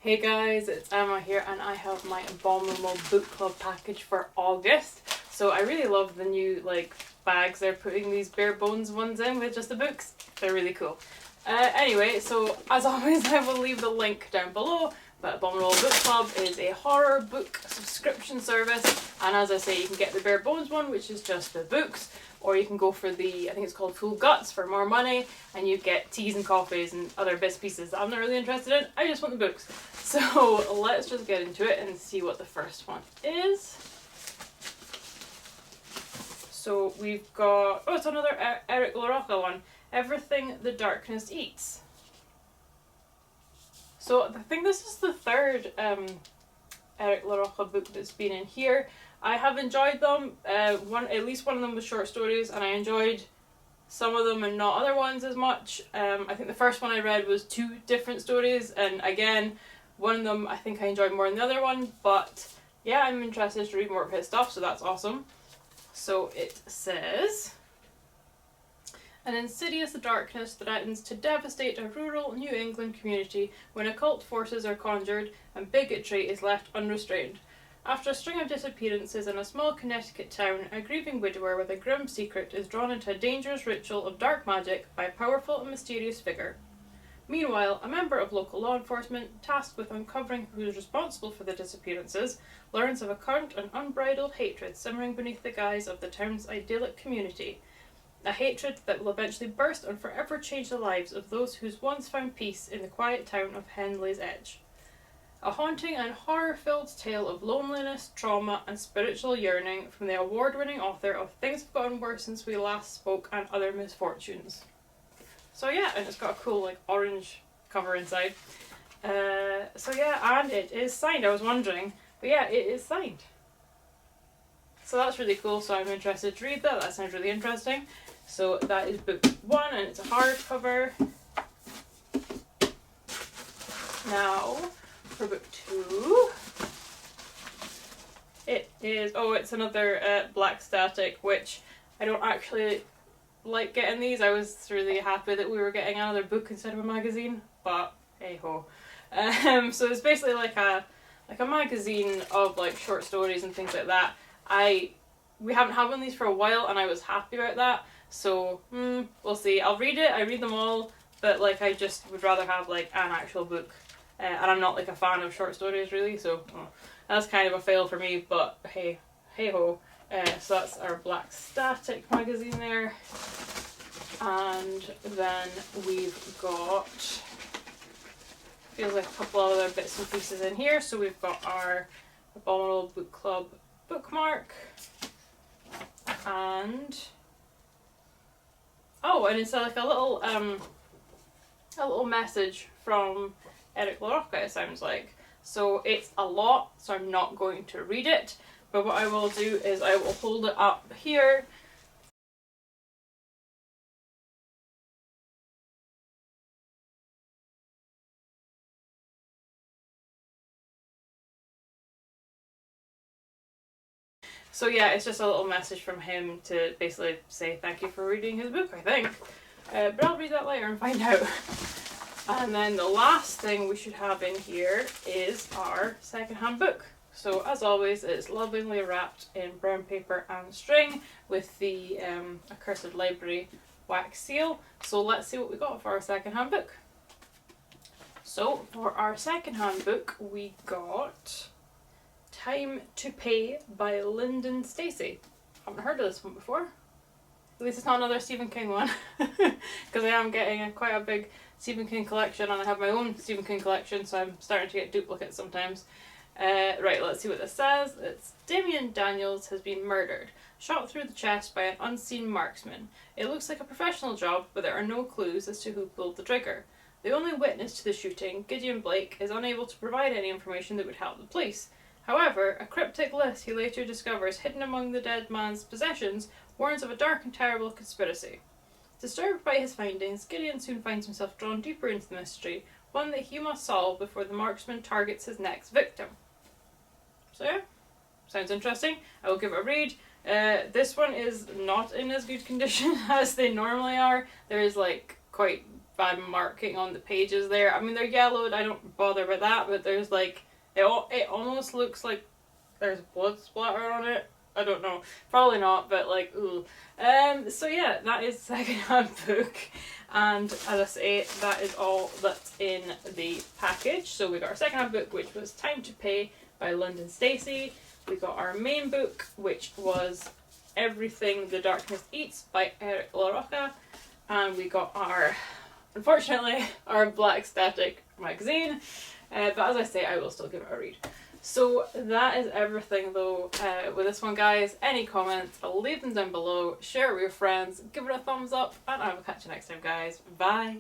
Hey guys, it's Emma here and I have my Abominable book club package for August. So I really love the new bags they're putting these bare bones ones in with just the books. They're really cool. Anyway, so as always I will leave the link down below. But Abominable Book Club is a horror book subscription service, and as I say, you can get the bare bones one, which is just the books, or you can go for the, I think it's called Full Guts, for more money, and you get teas and coffees and other bits and pieces that I'm not really interested in. I just want the books. So let's just get into it and see what the first one is. So we've got, oh, it's another Eric LaRocca one, Everything the Darkness Eats. So I think this is the third Eric LaRocca book that's been in here. I have enjoyed them. At least one of them was short stories, and I enjoyed some of them and not other ones as much. I think the first one I read was 2 different stories, and again, one of them I think I enjoyed more than the other one, but yeah, I'm interested to read more of his stuff, so that's awesome. So it says, an insidious darkness threatens to devastate a rural New England community when occult forces are conjured and bigotry is left unrestrained. After a string of disappearances in a small Connecticut town, a grieving widower with a grim secret is drawn into a dangerous ritual of dark magic by a powerful and mysterious figure. Meanwhile, a member of local law enforcement, tasked with uncovering who is responsible for the disappearances, learns of a current and unbridled hatred simmering beneath the guise of the town's idyllic community. A hatred that will eventually burst and forever change the lives of those who once found peace in the quiet town of Henley's Edge. A haunting and horror-filled tale of loneliness, trauma, and spiritual yearning from the award-winning author of Things Have Gotten Worse Since We Last Spoke and Other Misfortunes. So yeah, and it's got a cool orange cover inside. So yeah, and it is signed. I was wondering, but yeah, it is signed. So that's really cool, so I'm interested to read that. That sounds really interesting. So that is book 1, and it's a hardcover. Now, for book 2, it is, it's another Black Static, which I don't actually like getting these. I was really happy that we were getting another book instead of a magazine, but hey ho. So it's basically like a magazine of short stories and things like that. We haven't had one of these for a while, and I was happy about that. So we'll see. I'll read it. I read them all, but I just would rather have an actual book. And I'm not a fan of short stories really, so that's kind of a fail for me. But hey ho. So that's our Black Static magazine there, and then we've got, feels like a couple other bits and pieces in here. So we've got our Abominable Book Club bookmark, and it's a little message from Eric LaRocca, it sounds like. So it's a lot, so I'm not going to read it, but what I will do is I will hold it up here. So yeah, it's just a little message from him to basically say thank you for reading his book, I think. But I'll read that later and find out. And then the last thing we should have in here is our secondhand book. So as always, it's lovingly wrapped in brown paper and string with the Accursed Library wax seal. So let's see what we got for our secondhand book. So for our secondhand book, we got Time to Pay by Lyndon Stacey. Haven't heard of this one before. At least it's not another Stephen King one, because I am getting quite a big Stephen King collection, and I have my own Stephen King collection, so I'm starting to get duplicates sometimes. Right, let's see what this says. It's Damien Daniels has been murdered, shot through the chest by an unseen marksman. It looks like a professional job, but there are no clues as to who pulled the trigger. The only witness to the shooting, Gideon Blake, is unable to provide any information that would help the police. However, a cryptic list he later discovers hidden among the dead man's possessions warns of a dark and terrible conspiracy. Disturbed by his findings, Gideon soon finds himself drawn deeper into the mystery, one that he must solve before the marksman targets his next victim. So yeah, sounds interesting. I will give it a read. This one is not in as good condition as they normally are. There is quite I'm marking on the pages there. I mean, they're yellowed, I don't bother with that, but there's like, it almost looks like there's blood splatter on it. I don't know. Probably not, but like, ooh. So yeah, that is the second-hand book. And as I say, that is all that's in the package. So we got our second-hand book, which was Time to Pay by London Stacey. We got our main book, which was Everything the Darkness Eats by Eric LaRocca. And we got our, unfortunately, our Black Static magazine. But as I say, I will still give it a read. So that is everything though with this one, guys. Any comments, I'll leave them down below. Share it with your friends, give it a thumbs up, and I will catch you next time, guys. Bye!